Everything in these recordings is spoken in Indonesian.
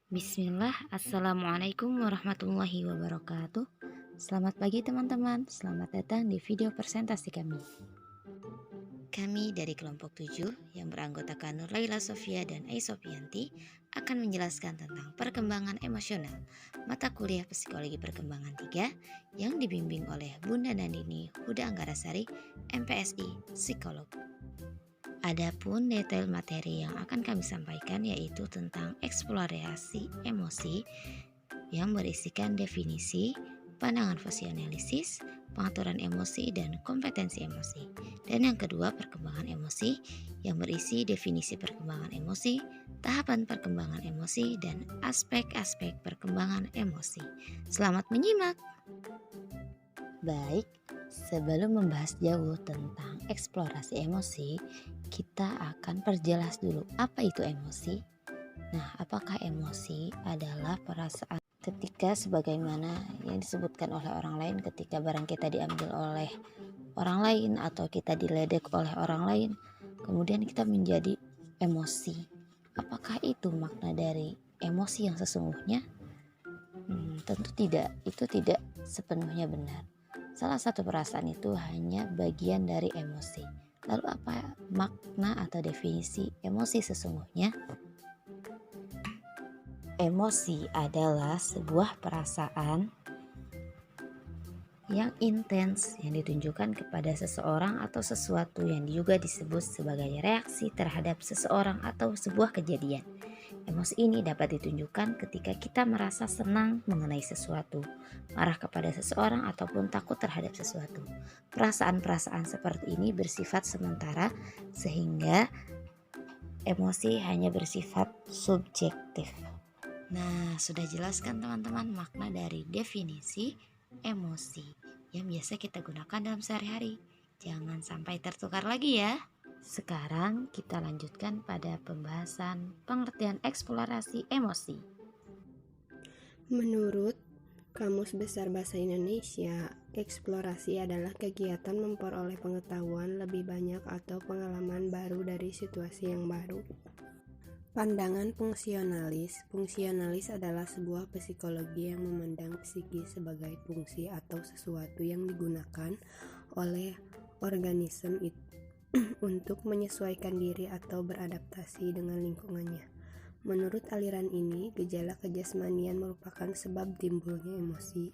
Bismillah, Assalamualaikum warahmatullahi wabarakatuh. Selamat pagi teman-teman, selamat datang di video presentasi kami. Kami dari kelompok 7 yang beranggotakan Nur Laila Sofia dan Ai Sofianti akan menjelaskan tentang perkembangan emosional, mata kuliah psikologi perkembangan 3 yang dibimbing oleh Bunda Nandini Huda Anggarasari, MPSI, psikolog. Adapun detail materi yang akan kami sampaikan yaitu tentang eksplorasi emosi yang berisikan definisi, pandangan fosioanalisis, pengaturan emosi, dan kompetensi emosi. Dan yang kedua, perkembangan emosi yang berisi definisi perkembangan emosi, tahapan perkembangan emosi, dan aspek-aspek perkembangan emosi. Selamat menyimak! Baik, sebelum membahas jauh tentang eksplorasi emosi, kita akan perjelas dulu apa itu emosi. Nah, apakah emosi adalah perasaan ketika sebagaimana yang disebutkan oleh orang lain ketika barang kita diambil oleh orang lain atau kita diledek oleh orang lain, kemudian kita menjadi emosi. Apakah itu makna dari emosi yang sesungguhnya? Tentu tidak, itu tidak sepenuhnya benar. Salah satu perasaan itu hanya bagian dari emosi. Lalu apa makna atau definisi emosi sesungguhnya? Emosi adalah sebuah perasaan yang intens yang ditunjukkan kepada seseorang atau sesuatu yang juga disebut sebagai reaksi terhadap seseorang atau sebuah kejadian. Emosi ini dapat ditunjukkan ketika kita merasa senang mengenai sesuatu, marah kepada seseorang, ataupun takut terhadap sesuatu. Perasaan-perasaan seperti ini bersifat sementara sehingga emosi hanya bersifat subjektif. Nah, sudah jelaskan teman-teman makna dari definisi emosi yang biasa kita gunakan dalam sehari-hari. Jangan sampai tertukar lagi ya. Sekarang kita lanjutkan pada pembahasan pengertian eksplorasi emosi. Menurut Kamus Besar Bahasa Indonesia, eksplorasi adalah kegiatan memperoleh pengetahuan lebih banyak atau pengalaman baru dari situasi yang baru. Pandangan fungsionalis adalah sebuah psikologi yang memandang psikis sebagai fungsi atau sesuatu yang digunakan oleh organisme untuk menyesuaikan diri atau beradaptasi dengan lingkungannya. Menurut aliran ini, gejala kejasmanian merupakan sebab timbulnya emosi.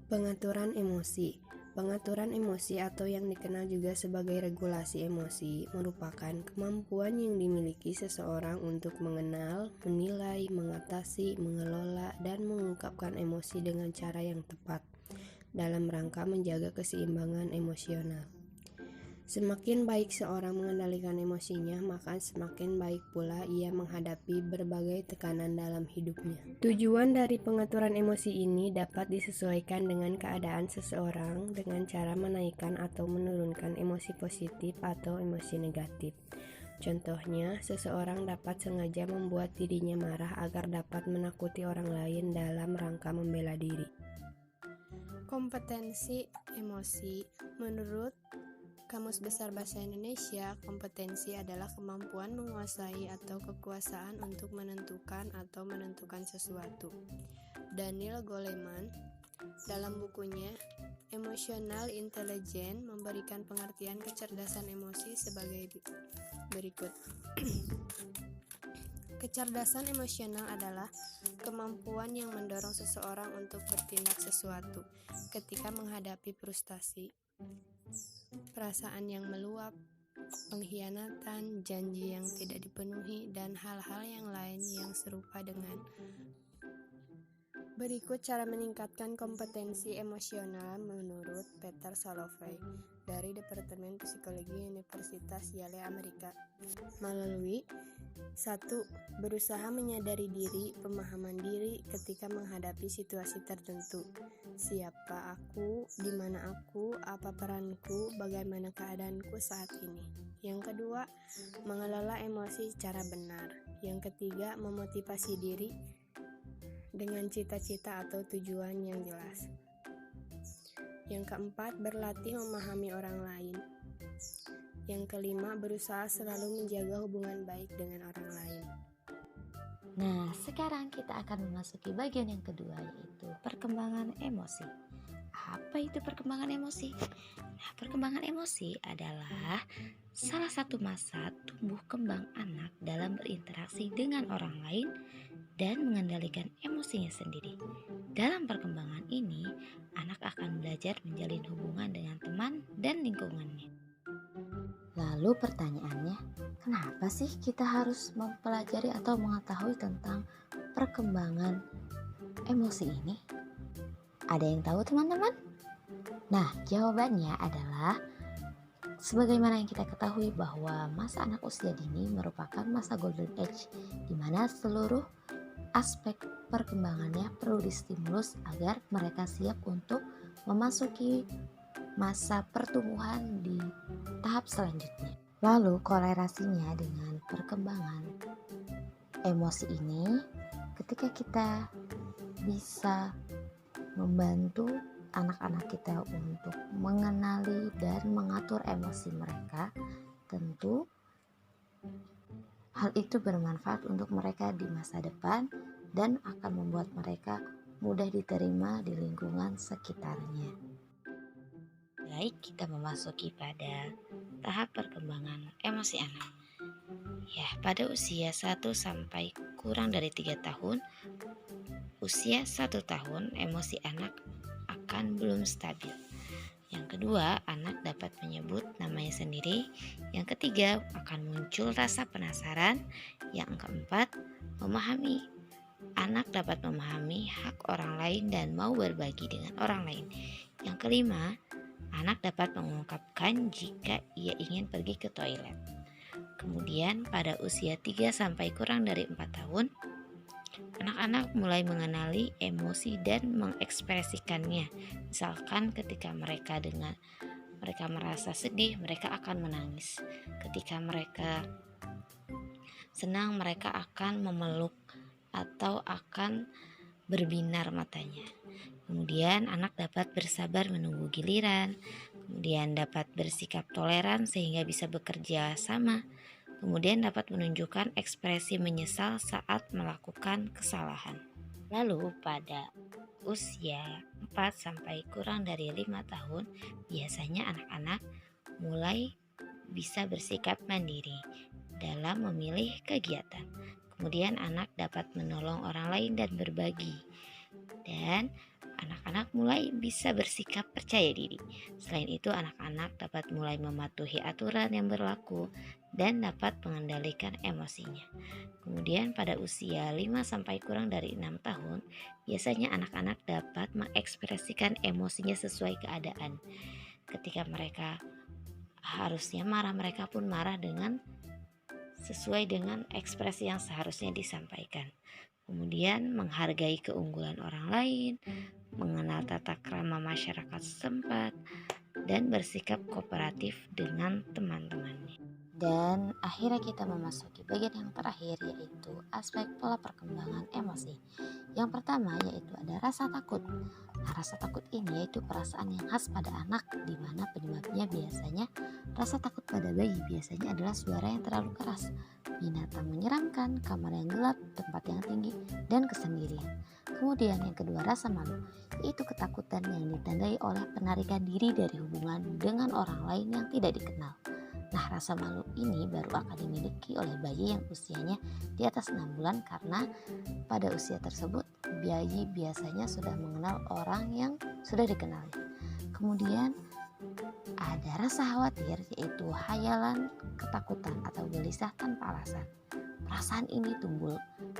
Pengaturan emosi. Pengaturan emosi atau yang dikenal juga sebagai regulasi emosi merupakan kemampuan yang dimiliki seseorang untuk mengenal, menilai, mengatasi, mengelola, dan mengungkapkan emosi dengan cara yang tepat dalam rangka menjaga keseimbangan emosional. Semakin baik seorang mengendalikan emosinya, maka semakin baik pula ia menghadapi berbagai tekanan dalam hidupnya. Tujuan dari pengaturan emosi ini dapat disesuaikan dengan keadaan seseorang dengan cara menaikkan atau menurunkan emosi positif atau emosi negatif. Contohnya, seseorang dapat sengaja membuat dirinya marah agar dapat menakuti orang lain dalam rangka membela diri. Kompetensi emosi. Menurut Kamus Besar Bahasa Indonesia, kompetensi adalah kemampuan menguasai atau kekuasaan untuk menentukan atau menentukan sesuatu. Daniel Goleman dalam bukunya Emotional Intelligence memberikan pengertian kecerdasan emosi sebagai berikut. Kecerdasan emosional adalah kemampuan yang mendorong seseorang untuk bertindak sesuatu ketika menghadapi frustasi, perasaan yang meluap, pengkhianatan, janji yang tidak dipenuhi, dan hal-hal yang lain yang serupa dengan. Berikut cara meningkatkan kompetensi emosional menurut Peter Salovey dari Departemen Psikologi Universitas Yale, Amerika. Melalui 1. Berusaha menyadari diri, pemahaman diri ketika menghadapi situasi tertentu. Siapa aku, di mana aku, apa peranku, bagaimana keadaanku saat ini. Yang kedua, mengelola emosi secara benar. Yang ketiga, memotivasi diri dengan cita-cita atau tujuan yang jelas. Yang keempat, berlatih memahami orang lain. Yang kelima, berusaha selalu menjaga hubungan baik dengan orang lain. Nah, sekarang kita akan memasuki bagian yang kedua, yaitu perkembangan emosi. Apa itu perkembangan emosi? Nah, perkembangan emosi adalah salah satu masa tumbuh kembang anak dalam berinteraksi dengan orang lain dan mengendalikan emosinya sendiri. Dalam perkembangan ini, anak akan belajar menjalin hubungan dengan teman dan lingkungannya. Lalu pertanyaannya, kenapa sih kita harus mempelajari atau mengetahui tentang perkembangan emosi ini? Ada yang tahu teman-teman? Nah, jawabannya adalah sebagaimana yang kita ketahui bahwa masa anak usia dini merupakan masa golden age di mana seluruh aspek perkembangannya perlu distimulus agar mereka siap untuk memasuki masa pertumbuhan di tahap selanjutnya. Lalu korelasinya dengan perkembangan emosi ini, ketika kita bisa membantu anak-anak kita untuk mengenali dan mengatur emosi mereka, tentu hal itu bermanfaat untuk mereka di masa depan dan akan membuat mereka mudah diterima di lingkungan sekitarnya. Baik, kita memasuki pada tahap perkembangan emosi anak. Ya, pada usia 1 sampai kurang dari 3 tahun, usia 1 tahun emosi anak akan belum stabil. Yang kedua, anak dapat menyebut namanya sendiri. Yang ketiga, akan muncul rasa penasaran. Yang keempat, memahami. Anak dapat memahami hak orang lain dan mau berbagi dengan orang lain. Yang kelima, anak dapat mengungkapkan jika ia ingin pergi ke toilet. Kemudian pada usia 3 sampai kurang dari 4 tahun, anak-anak mulai mengenali emosi dan mengekspresikannya. Misalkan ketika mereka merasa sedih, mereka akan menangis. Ketika mereka senang, mereka akan memeluk atau akan berbinar matanya. Kemudian anak dapat bersabar menunggu giliran, kemudian dapat bersikap toleran sehingga bisa bekerja sama, kemudian dapat menunjukkan ekspresi menyesal saat melakukan kesalahan. Lalu pada usia 4 sampai kurang dari 5 tahun, biasanya anak-anak mulai bisa bersikap mandiri dalam memilih kegiatan. Kemudian anak dapat menolong orang lain dan berbagi. Dan anak-anak mulai bisa bersikap percaya diri. Selain itu, anak-anak dapat mulai mematuhi aturan yang berlaku dan dapat mengendalikan emosinya. Kemudian pada usia 5 sampai kurang dari 6 tahun, biasanya anak-anak dapat mengekspresikan emosinya sesuai keadaan. Ketika mereka harusnya marah, mereka pun marah sesuai dengan ekspresi yang seharusnya disampaikan. Kemudian menghargai keunggulan orang lain, mengenal tata krama masyarakat setempat, dan bersikap kooperatif dengan teman-temannya. Dan akhirnya kita memasuki bagian yang terakhir, yaitu aspek pola perkembangan emosi. Yang pertama yaitu ada rasa takut. Nah, rasa takut ini yaitu perasaan yang khas pada anak, di mana penyebabnya biasanya rasa takut pada bayi biasanya adalah suara yang terlalu keras, binatang menyeramkan, kamar yang gelap, tempat yang tinggi, dan kesendirian. Kemudian yang kedua, rasa malu, yaitu ketakutan yang ditandai oleh penarikan diri dari hubungan dengan orang lain yang tidak dikenal. Nah, rasa malu ini baru akan dimiliki oleh bayi yang usianya di atas 6 bulan karena pada usia tersebut bayi biasanya sudah mengenal orang yang sudah dikenali. Kemudian ada rasa khawatir, yaitu hayalan, ketakutan atau gelisah tanpa alasan. Perasaan ini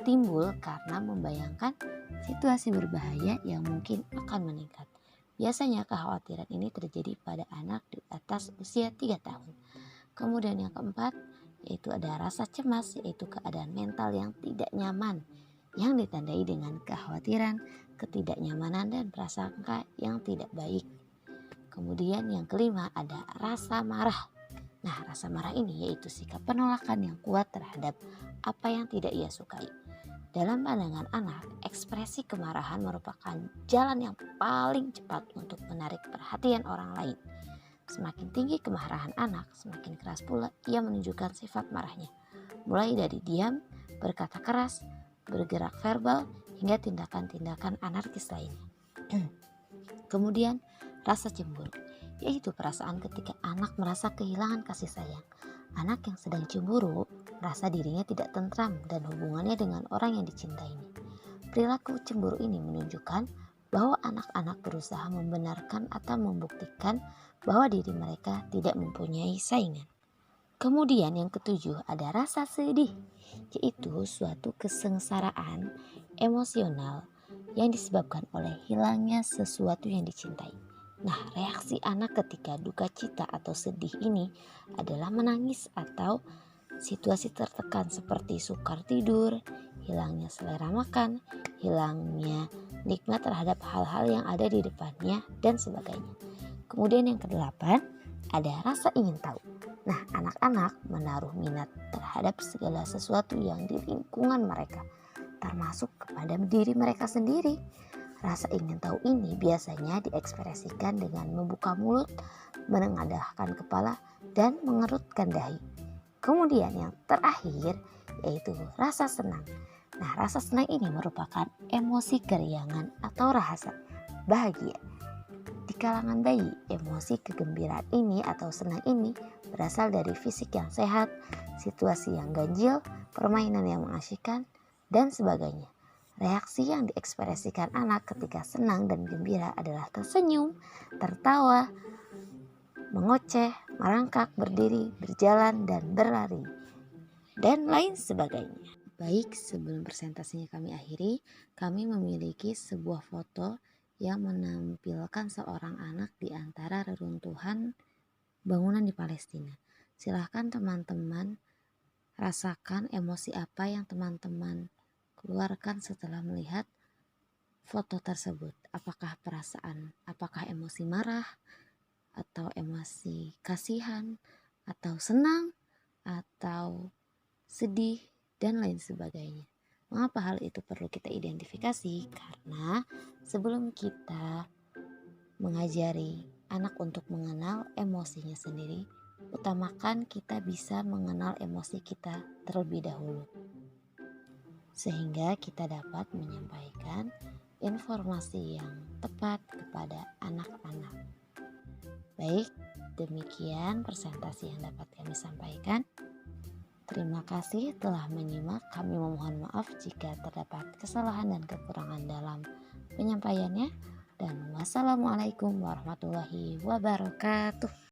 timbul karena membayangkan situasi berbahaya yang mungkin akan meningkat. Biasanya kekhawatiran ini terjadi pada anak di atas usia 3 tahun. Kemudian yang keempat yaitu ada rasa cemas, yaitu keadaan mental yang tidak nyaman yang ditandai dengan kekhawatiran, ketidaknyamanan, dan prasangka yang tidak baik. Kemudian yang kelima ada rasa marah. Nah, rasa marah ini yaitu sikap penolakan yang kuat terhadap apa yang tidak ia sukai. Dalam pandangan anak, ekspresi kemarahan merupakan jalan yang paling cepat untuk menarik perhatian orang lain. Semakin tinggi kemarahan anak, semakin keras pula ia menunjukkan sifat marahnya. Mulai dari diam, berkata keras, bergerak verbal, hingga tindakan-tindakan anarkis lainnya. Kemudian rasa cemburu, yaitu perasaan ketika anak merasa kehilangan kasih sayang. Anak yang sedang cemburu merasa dirinya tidak tentram dan hubungannya dengan orang yang dicintainya. Perilaku cemburu ini menunjukkan bahwa anak-anak berusaha membenarkan atau membuktikan bahwa diri mereka tidak mempunyai saingan. Kemudian yang ketujuh ada rasa sedih, yaitu suatu kesengsaraan emosional yang disebabkan oleh hilangnya sesuatu yang dicintai. Nah, reaksi anak ketika duka cita atau sedih ini adalah menangis atau situasi tertekan seperti sukar tidur, hilangnya selera makan, hilangnya nikmat terhadap hal-hal yang ada di depannya, dan sebagainya. Kemudian yang kedelapan, ada rasa ingin tahu. Nah, anak-anak menaruh minat terhadap segala sesuatu yang di lingkungan mereka, termasuk kepada diri mereka sendiri. Rasa ingin tahu ini biasanya diekspresikan dengan membuka mulut, menengadahkan kepala, dan mengerutkan dahi. Kemudian yang terakhir yaitu rasa senang. Nah, rasa senang ini merupakan emosi keriangan atau rasa bahagia. Di kalangan bayi, emosi kegembiraan ini atau senang ini berasal dari fisik yang sehat, situasi yang ganjil, permainan yang mengasyikkan, dan sebagainya. Reaksi yang diekspresikan anak ketika senang dan gembira adalah tersenyum, tertawa, mengoceh, merangkak, berdiri, berjalan, dan berlari, dan lain sebagainya. Baik, sebelum presentasinya kami akhiri, kami memiliki sebuah foto yang menampilkan seorang anak di antara reruntuhan bangunan di Palestina. Silahkan teman-teman rasakan emosi apa yang teman-teman keluarkan setelah melihat foto tersebut. Apakah perasaan, apakah emosi marah, atau emosi kasihan, atau senang, atau sedih, dan lain sebagainya. Mengapa hal itu perlu kita identifikasi? Karena sebelum kita mengajari anak untuk mengenal emosinya sendiri, utamakan kita bisa mengenal emosi kita terlebih dahulu, sehingga kita dapat menyampaikan informasi yang tepat kepada anak-anak. Baik, demikian presentasi yang dapat kami sampaikan. Terima kasih telah menyimak. Kami memohon maaf jika terdapat kesalahan dan kekurangan dalam penyampaiannya. Dan wassalamualaikum warahmatullahi wabarakatuh.